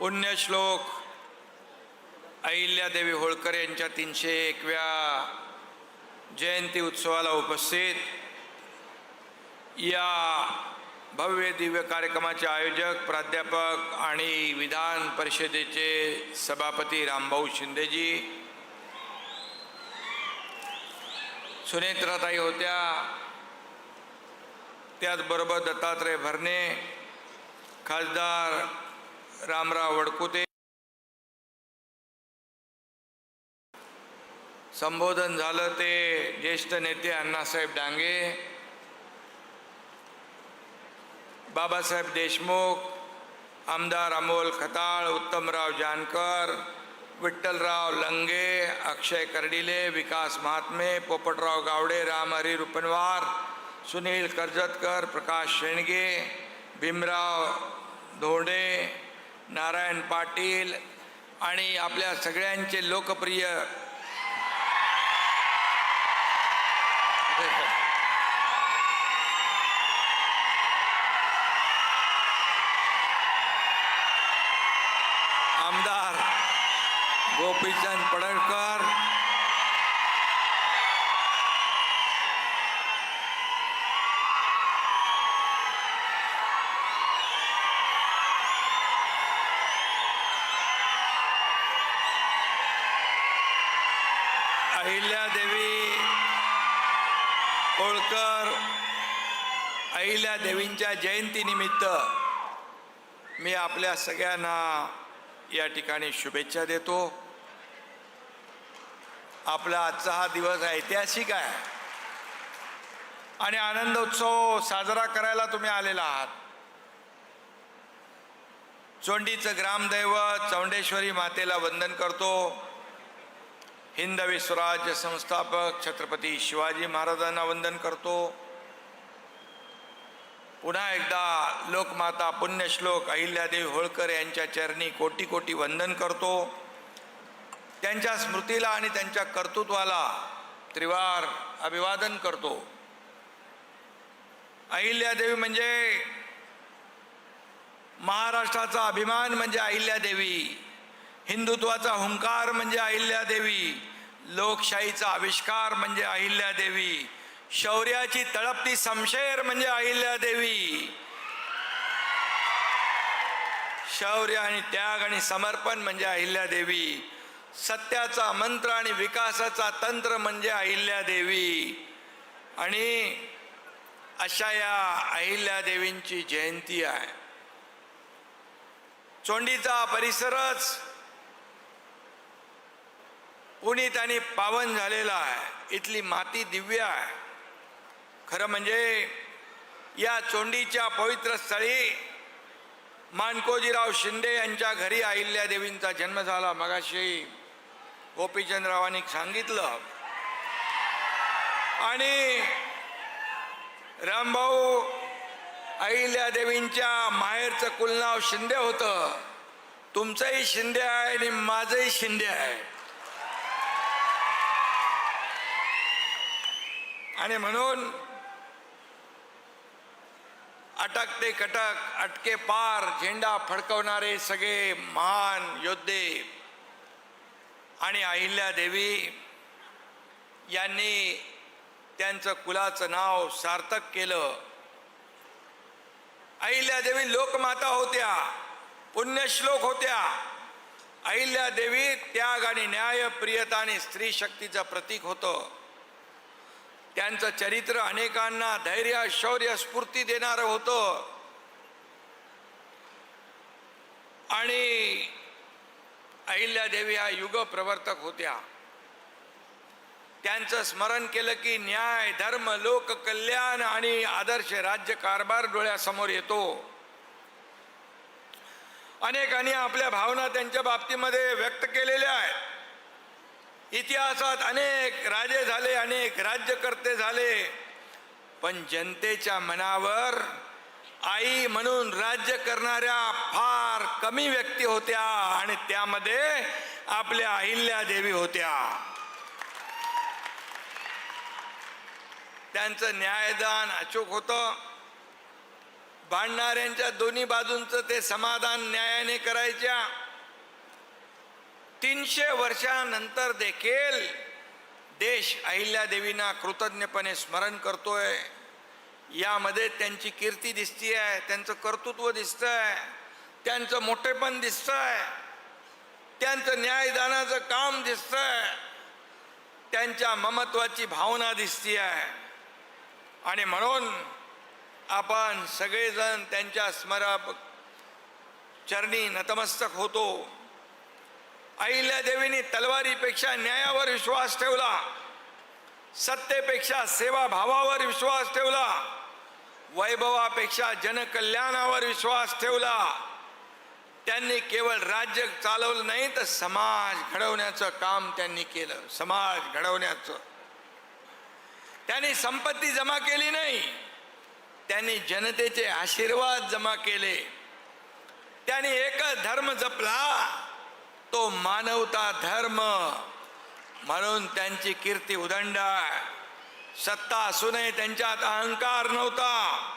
पुण्यश्लोक अहिल्यादेवी होळकर यांच्या 301व्या जयंती उत्सवाला उपस्थित या भव्य दिव्य कार्यक्रमाचे आयोजक प्राध्यापक आणि विधान परिषदेचे सभापती रामभाऊ शिंदेजी, सुनेत्राताई होत्या, त्याचबरोबर दत्तात्रय भरणे, खासदार रामराव वडकुते, संबोधन झालं ते ज्येष्ठ नेते अण्णासाहेब डांगे, बाबासाहेब देशमुख, आमदार अमोल खताळ, उत्तमराव जानकर, विठ्ठलराव लंगे, अक्षय कर्डिले, विकास महात्मे, पोपटराव गावडे, रामहरी रुपनवार, सुनील कर्जतकर, प्रकाश शेणगे, भीमराव धोंडे, नारायण पाटील आणि आपल्या सगळ्यांचे लोकप्रिय आमदार गोपीचंद पडळकर, अहिल्यादेवी होळकर, अहिल्यादेवींच्या जयंतीनिमित्त मी आपल्या सगळ्यांना या ठिकाणी शुभेच्छा देतो. आपला आजचा हा दिवस ऐतिहासिक आहे आणि आनंद उत्सव साजरा करायला तुम्ही आलेला आहात. चोंडीचं ग्रामदैवत चौंडेश्वरी मातेला वंदन करतो. हिंदवी स्वराज्य संस्थापक छत्रपती शिवाजी महाराजांना वंदन करतो. पुन्हा एकदा लोकमाता पुण्यश्लोक अहिल्यादेवी होळकर यांच्या चरणी कोटी कोटी वंदन करतो. त्यांच्या स्मृतीला आणि त्यांच्या कर्तृत्वाला त्रिवार अभिवादन करतो. अहिल्यादेवी म्हणजे महाराष्ट्राचा अभिमान म्हणजे अहिल्यादेवी, हिंदुत्वाचा हुंकार म्हणजे अहिल्यादेवी, लोकशाहीचा आविष्कार म्हणजे अहिल्यादेवी, शौर्याची तळपती शमशेर म्हणजे अहिल्यादेवी, शौर्य आणि त्याग आणि समर्पण म्हणजे अहिल्यादेवी, सत्याचा मंत्र आणि विकासाचा तंत्र म्हणजे अहिल्यादेवी. आणि अशा या अहिल्यादेवींची जयंती आहे. चोंडीचा परिसरच पुनीत आणि पावन झालेला आहे. इथली माती दिव्य आहे. खरं म्हणजे या चोंडीच्या पवित्र स्थळी माणकोजीराव शिंदे यांच्या घरी अहिल्यादेवींचा जन्म झाला. मगाशी गोपीचंदरावांनी सांगितलं. आणि रामभाऊ अहिल्यादेवींच्या माहेरचं कुलनाव शिंदे होतं. तुमचंही शिंदे आहे आणि माझंही शिंदे आहे. आणि म्हणून अटक ते कटक, अटके पार झेंडा फडकवणारे सगळे महान योद्धे आणि अहिल्यादेवी यांनी त्यांचं कुलाचं नाव सार्थक केलं. अहिल्यादेवी लोकमाता होत्या, पुण्यश्लोक होत्या. अहिल्यादेवी त्याग आणि न्याय, प्रियता आणि स्त्री शक्तीचं प्रतीक होतं. त्यांचं चरित्र अनेकांना धैर्य, शौर्य, स्फूर्ती देणारं होतं. आणि अहिल्यादेवी ह्या युग प्रवर्तक होत्या. त्यांचं स्मरण केलं की न्याय, धर्म, लोक कल्याण आणि आदर्श राज्य कारभार डोळ्यासमोर येतो. अनेकांनी आपल्या भावना त्यांच्या बाबतीमध्ये व्यक्त केलेल्या आहेत. इतिहासात अनेक राजे झाले, अनेक राज्यकर्ते झाले, पण जनतेच्या मनावर आई म्हणून राज्य करणाऱ्या फार कमी व्यक्ती होत्या आणि त्यामध्ये आपल्या अहिल्यादेवी होत्या. त्यांचं न्यायदान अचूक होतं. भांडणाऱ्यांच्या दोन्ही बाजूंचं ते समाधान न्यायाने करायच्या. 300 वर्षानंतर देखील देश अहिल्यादेवींना कृतज्ञपणे स्मरण करतोय. यामध्ये त्यांची कीर्ती दिसतीये, त्यांचं कर्तृत्व दिसतंय, त्यांचं मोठेपण दिसतंय, त्यांचं न्यायदानाचं काम दिसतंय, त्यांच्या ममत्वाची भावना दिसतीये. आणि म्हणून आपण सगळेजण त्यांच्या चरणी नतमस्तक होतो. अहिल्यादेवींनी तलवारीपेक्षा न्यायावर विश्वास ठेवला, सत्तेपेक्षा सेवाभावावर विश्वास ठेवला, वैभवापेक्षा जनकल्याणावर विश्वास ठेवला. त्यांनी केवळ राज्य चालवलं नाही तर समाज घडवण्याचं काम त्यांनी केलं. समाज घडवण्याचं. त्यांनी संपत्ती जमा केली नाही, त्यांनी जनतेचे आशीर्वाद जमा केले. त्यांनी एकच धर्म जपला, तो मानवता धर्म. म्हणून त्यांची कीर्ती उदंड आहे. सत्ता असूनही त्यांच्यात अहंकार नव्हता.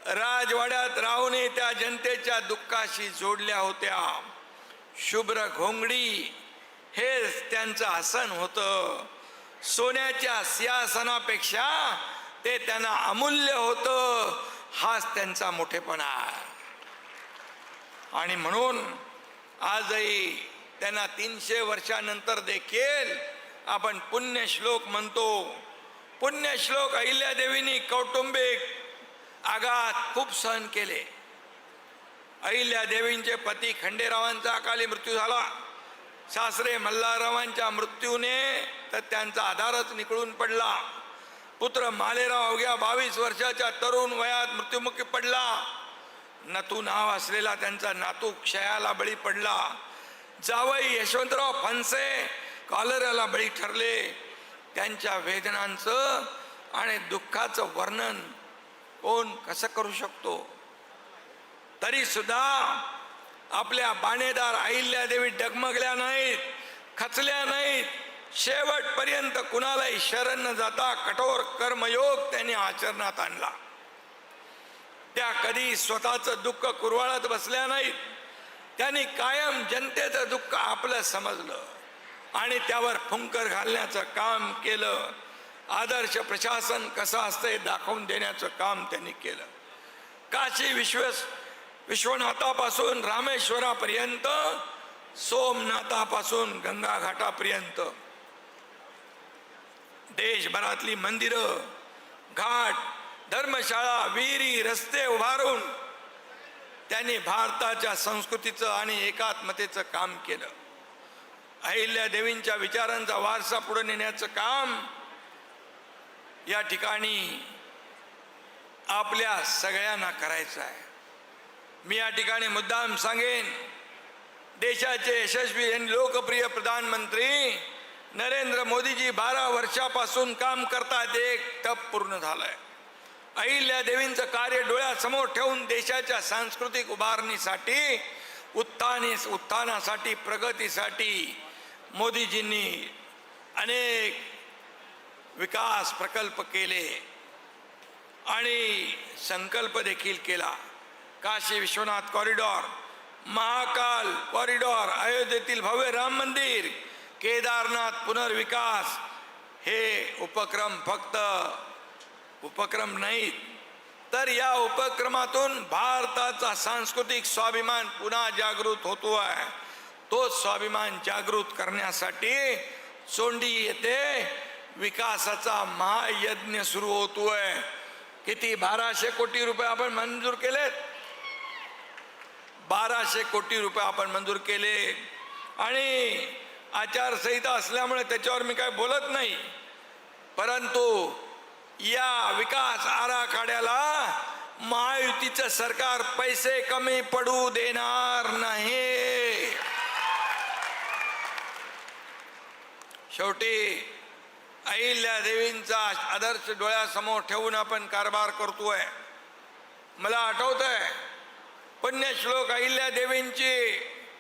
राजवाड्यात राहूनही त्या जनतेच्या दुःखाशी जोडल्या होत्या. शुभ्र घोंगडी हेच त्यांचं आसन होतं. सोन्याच्या सिंहासनापेक्षा ते त्यांना अमूल्य होतं. हाच त्यांचा मोठेपणा आहे. आणि म्हणून आजही त्यांना 300 वर्षानंतर देखील आपण पुण्यश्लोक म्हणतो. पुण्यश्लोक अहिल्यादेवींनी कौटुंबिक आघात खूप सहन केले. अहिल्यादेवींचे पती खंडेरावांचा अकाली मृत्यू झाला. सासरे मल्हाररावांच्या मृत्यूने तर त्यांचा आधारच निकळून पडला. पुत्र मालेराव अवघ्या 22 वर्षाच्या तरुण वयात मृत्युमुखी पडला. नथू नाव असलेला त्यांचा नातू क्षयाला बळी पडला. जावई यशवंतराव फणसे कॉलराला बळी ठरले. त्यांच्या वेदनांचं आणि दुःखाचं वर्णन कोण कसं करू शकतो. तरी सुद्धा आपल्या बाणेदार अहिल्यादेवी डगमगल्या नाहीत, खचल्या नाहीत. शेवटपर्यंत कुणालाही शरण न जाता कठोर कर्मयोग त्यांनी आचरणात आणला. त्या कधी स्वतःचं दुःख कुरवाळत बसल्या नाहीत. त्यांनी कायम जनतेचं दुःख आपलं समजलं आणि त्यावर फुंकर घालण्याचं काम केलं. आदर्श प्रशासन कसं असतं हे दाखवून देण्याचं काम त्यांनी केलं. काशी विश्वनाथापासून रामेश्वरापर्यंत, सोमनाथापासून गंगा घाटापर्यंत देशभरातली मंदिरं, घाट, धर्मशाळा, विहिरी, रस्ते उभारून त्यांनी भारताच्या संस्कृतीचं आणि एकात्मतेचं काम केलं. अहिल्यादेवींच्या विचारांचा वारसा पुढे नेण्याचं काम या ठिकाणी आपल्या सगळ्यांना करायचं आहे. मी या ठिकाणी मुद्दाम सांगेन, देशाचे यशस्वी आणि लोकप्रिय प्रधानमंत्री नरेंद्र मोदीजी 12 वर्षापासून काम करतात. एक टप पूर्ण झालंय. अहिल्यादेवींचं कार्य डोळ्यासमोर ठेवून देशाच्या सांस्कृतिक उभारणीसाठी, उत्थानासाठी, प्रगतीसाठी मोदीजींनी अनेक विकास प्रकल्प केले आणि संकल्प देखील केला. काशी विश्वनाथ कॉरिडॉर, महाकाल कॉरिडॉर, अयोध्येतील भव्य राम मंदिर, केदारनाथ पुनर्विकास हे उपक्रम फक्त उपक्रम नाहीत, तर या उपक्रमातून भारताचा सांस्कृतिक स्वाभिमान पुन्हा जागृत होतो आहे. तो स्वाभिमान जागृत करण्यासाठी सोंडी येथे विकासाचा महायज्ञ सुरू होतोय. किती 1200 कोटी रुपये आपण मंजूर केलेत. 1200 कोटी रुपये आपण मंजूर केले. आणि आचारसंहिता असल्यामुळे त्याच्यावर मी काय बोलत नाही, परंतु या विकास आराखड्याला महायुतीचं सरकार पैसे कमी पडू देणार नाही. शेवटी अहिल्यादेवींचा आदर्श डोळ्यासमोर ठेवून आपण कारभार करतोय. मला आठवतंय पुण्यश्लोक अहिल्यादेवींची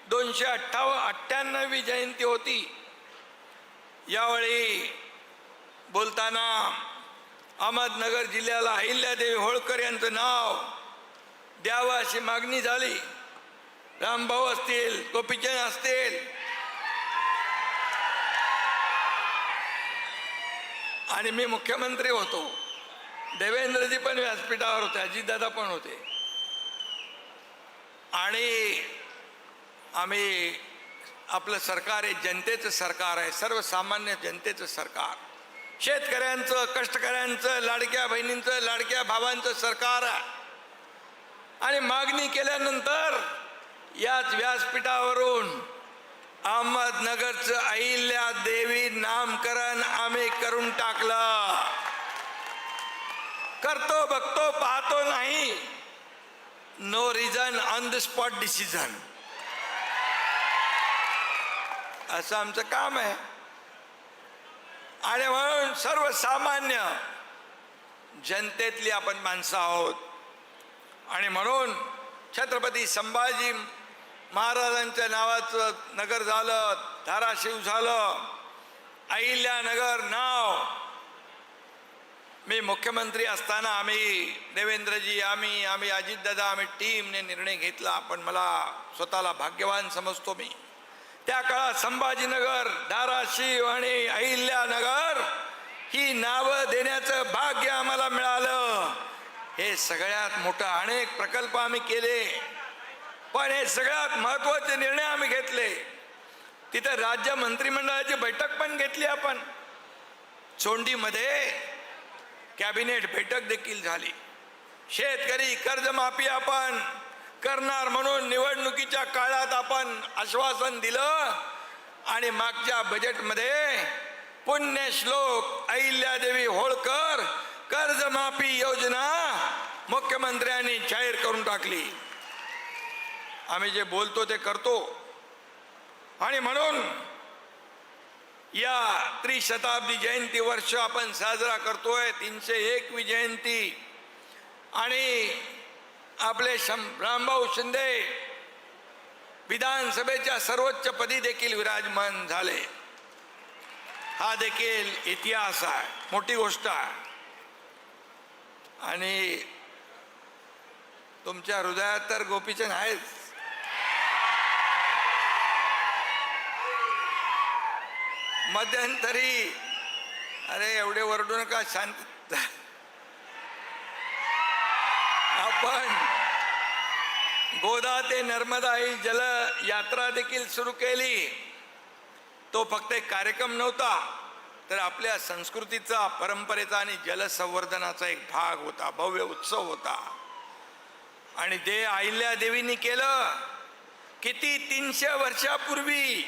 298वी जयंती होती. यावेळी बोलताना अहमदनगर जिल्ह्याला अहिल्यादेवी होळकर यांचं नाव द्यावं अशी मागणी झाली. रामभाऊ असतील, गोपीचंद असतील, आणि मी मुख्यमंत्री होतो. देवेंद्रजी पण व्यासपीठावर होते, अजितदादा पण होते. आणि आम्ही, आपलं सरकार हे जनतेचं सरकार आहे, सर्वसामान्य जनतेचं सरकार, शेतकऱ्यांचं, कष्टकऱ्यांचं, लाडक्या बहिणींचं, लाडक्या भावांचं सरकार आहे. आणि मागणी केल्यानंतर याच व्यासपीठावरून अहमदनगरचं अहिल्या देवी नामकरण आम्ही करून टाकलं. करतो, बघतो, पाहतो नाही. No reason, on the spot decision, असं आमचं काम आहे. आणि म्हणून सर्वसामान्य जनतेतली आपण माणसं आहोत. आणि म्हणून छत्रपती संभाजी महाराजांच्या नावाचं नगर झालं, धाराशिव झालं, अहिल्यानगर नाव. मी मुख्यमंत्री असताना आम्ही, देवेंद्रजी, आम्ही अजितदादा, आम्ही टीमने निर्णय घेतला. पण मला स्वतःला भाग्यवान समजतो मी. त्या काळात संभाजीनगर, धाराशिव आणि अहिल्यानगर ही नावं देण्याचं भाग्य आम्हाला मिळालं. हे सगळ्यात मोठा अनेक प्रकल्प आम्ही केले, पण हे सगळ्यात महत्त्वाचे निर्णय आम्ही घेतले. तिथं राज्य मंत्रिमंडळाची बैठक पण घेतली आपण. चोंडीमध्ये कॅबिनेट बैठक देखील झाली. शेतकरी कर्जमाफी आपण करणार म्हणून निवडणुकीच्या काळात आपण आश्वासन दिलं. आणि मागच्या बजेटमध्ये पुण्यश्लोक अहिल्यादेवी होळकर कर्जमाफी योजना मुख्यमंत्र्यांनी जाहीर करून टाकली. आम्ही जे बोलतो ते करतो. आणि म्हणून या त्रिशताब्दी जयंती वर्ष आपण साजरा करतोय, 301वी जयंती. आणि आपले रामभाऊ शिंदे विधानसभेच्या सर्वोच्च पदी देखील विराजमान झाले. हा देखील इतिहास आहे, मोठी गोष्ट आहे. आणि तुमच्या हृदयात तर गोपीचंद आहेच. मध्यंतरी, अरे एवढे वरडू नका, शांत. आपण गोदा ते नर्मदा ही जल यात्रा देखील सुरू केली. तो फक्त एक कार्यक्रम नव्हता, तर आपल्या संस्कृतीचा, परंपरेचा आणि जलसंवर्धनाचा एक भाग होता, भव्य उत्सव होता. आणि ते अहिल्या देवींनी केलं. किती 300 वर्षापूर्वी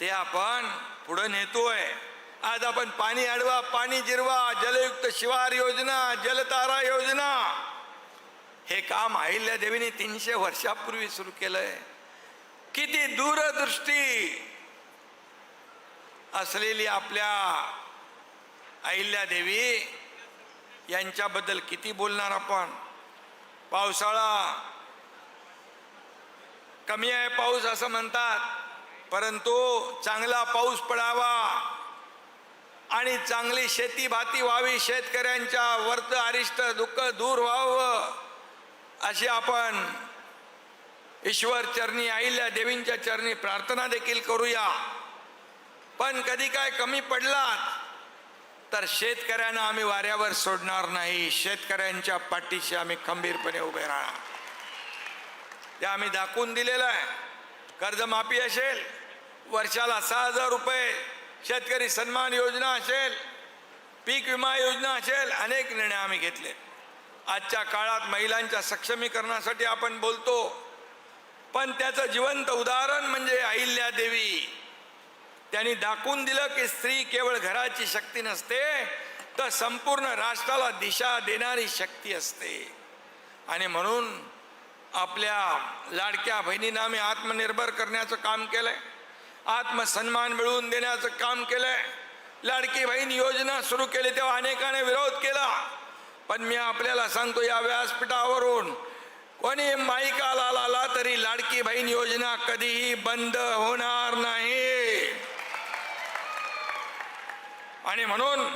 ते आपण पुढे नेतोय. आज आपण पाणी अडवा, पाणी जिरवा, जलयुक्त शिवार योजना, जलतारा योजना, हे काम अहिल्या देवीने 300 वर्षापूर्वी सुरू केलंय. किती दूरदृष्टी असलेली आपल्या अहिल्या देवी यांच्याबद्दल किती बोलणार आपण. पावसाळा कमी आहे, पाऊस असं म्हणतात, परंतु चांगला पाऊस पडावा आणि चांगली शेती भाती व्हावी, शेतकऱ्यांच्या वरचं अरिष्ट दुःख दूर व्हावं, अशी आपण ईश्वर चरणी, अहिल्या देवींच्या चरणी प्रार्थना देखील करूया. पण कधी काय कमी पडलात तर शेतकऱ्यांना आम्ही वाऱ्यावर सोडणार नाही. शेतकऱ्यांच्या पाठीशी आम्ही खंबीरपणे उभे राहणार. ते आम्ही दाखवून दिलेलं आहे. कर्जमाफी असेल, वर्षाला 6,000 रुपये, शेतकरी सन्मान योजना असेल, पीक विमा योजना असेल, अनेक निर्णय आम्ही घेतले. आजच्या काळात महिलांच्या सक्षमीकरणासाठी आपण बोलतो, पण त्याचं जिवंत उदाहरण म्हणजे अहिल्या देवी. त्यांनी दाखवून दिलं की स्त्री केवळ घराची शक्ती नसते, तर संपूर्ण राष्ट्राला दिशा देणारी शक्ती असते. आणि म्हणून आपल्या लाडक्या बहिणींना आम्ही आत्मनिर्भर करण्याचं काम केलंय, आत्मसन्मान मिळवून देण्याचं काम केलंय. लाडकी बहीण योजना सुरू केली तेव्हा अनेकाने विरोध केला, पण मी आपल्याला सांगतो, या व्यासपीठावरून कोणी माईकाला आला तरी लाडकी बहीण योजना कधीही बंद होणार नाही. आणि म्हणून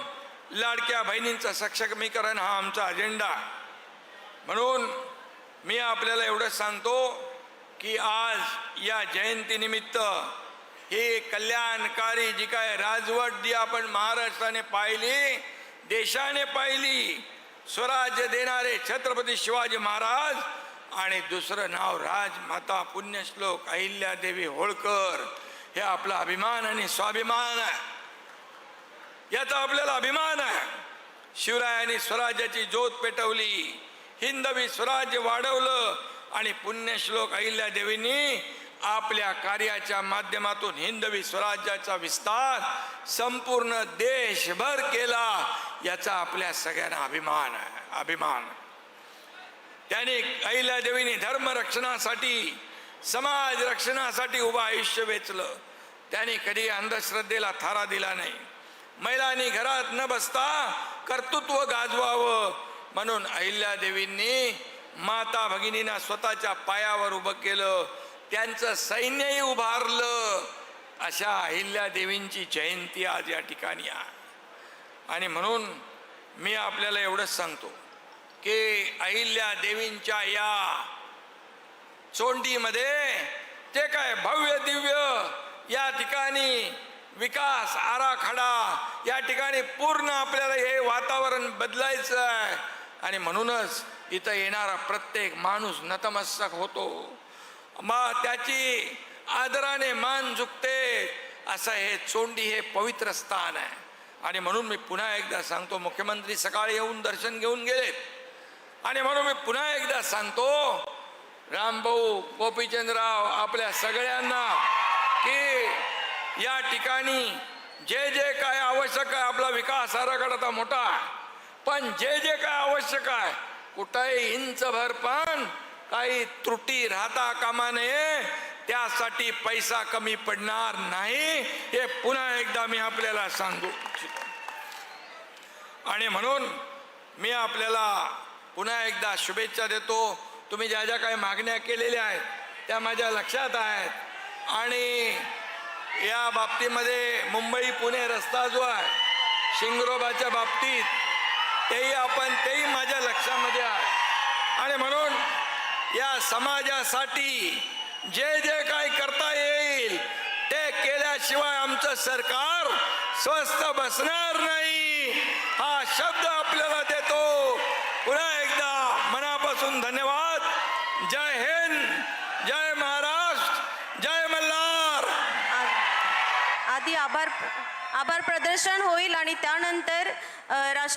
लाडक्या बहिणींचं सक्षमीकरण हा आमचा अजेंडा. म्हणून मी आपल्याला एवढं सांगतो की आज या जयंतीनिमित्त ही कल्याणकारी जी काय राजवट जी आपण महाराष्ट्राने पाहिली, देशाने पाहिली, स्वराज्य देणारे छत्रपती शिवाजी महाराज आणि दुसरं नाव राजमाता पुण्यश्लोक अहिल्यादेवी होळकर, हे आपला अभिमान आणि स्वाभिमान आहे. याचा आपल्याला अभिमान आहे. शिवरायांनी स्वराज्याची ज्योत पेटवली, हिंदवी स्वराज्य वाढवलं आणि पुण्यश्लोक अहिल्यादेवींनी आपल्या कार्याच्या माध्यमातून हिंदवी स्वराज्याचा विस्तार संपूर्ण देशभर केला. याचा आपल्या सगळ्यांना अभिमान आहे. अभिमान. त्यांनी अहिल्यादेवींनी धर्म रक्षणासाठी, समाज रक्षणासाठी उभं आयुष्य वेचलं. त्यांनी कधी अंधश्रद्धेला थारा दिला नाही. महिलांनी घरात न बसता कर्तृत्व गाजवावं म्हणून अहिल्यादेवींनी माता भगिनींना स्वतःच्या पायावर उभं केलं. त्यांचं सैन्यही उभारलं. अशा अहिल्यादेवींची जयंती आज या ठिकाणी आहे. आणि म्हणून मी आपल्याला एवढंच सांगतो की अहिल्यादेवींच्या या चोंडीमध्ये जे काय भव्य दिव्य या ठिकाणी विकास आराखडा, या ठिकाणी पूर्ण आपल्याला हे वातावरण बदलायचं आहे. आणि म्हणूनच इथं येणारा प्रत्येक माणूस नतमस्तक होतो, मग त्याची आदराने मान झुकते. असं हे चोंडी हे पवित्र स्थान आहे. आणि म्हणून मी पुन्हा एकदा सांगतो, मुख्यमंत्री सकाळी येऊन दर्शन घेऊन गेलेत. आणि म्हणून मी पुन्हा एकदा सांगतो, रामभाऊ गोपीचंदराव आपल्या सगळ्यांना की या ठिकाणी जे जे काय आवश्यक आहे, आपला विकास आराखडा तर मोठा आहे, पण जे जे काय आवश्यक आहे कुठेही इंचभर पण काही त्रुटी राहता कामा नये. त्यासाठी पैसा कमी पडणार नाही, हे पुन्हा एकदा मी आपल्याला सांगू इच्छितो. आणि म्हणून मी आपल्याला पुन्हा एकदा शुभेच्छा देतो. तुम्ही ज्या ज्या काही मागण्या केलेल्या आहेत त्या माझ्या लक्षात आहेत. आणि या बाबतीमध्ये मुंबई पुणे रस्ता जो आहे शिंगरोबाच्या बाबतीत, तेही माझ्या लक्षामध्ये आहे. आणि म्हणून या समाजासाठी जे जे काही करता येईल ते केल्याशिवाय आमचं सरकार स्वस्थ बसणार नाही, हा शब्द आपल्याला देतो. पुन्हा एकदा मनापासून धन्यवाद. जय हिंद, जय महाराष्ट्र, जय मल्हार. आधी आभार प्रदर्शन होईल आणि त्यानंतर राष्ट्र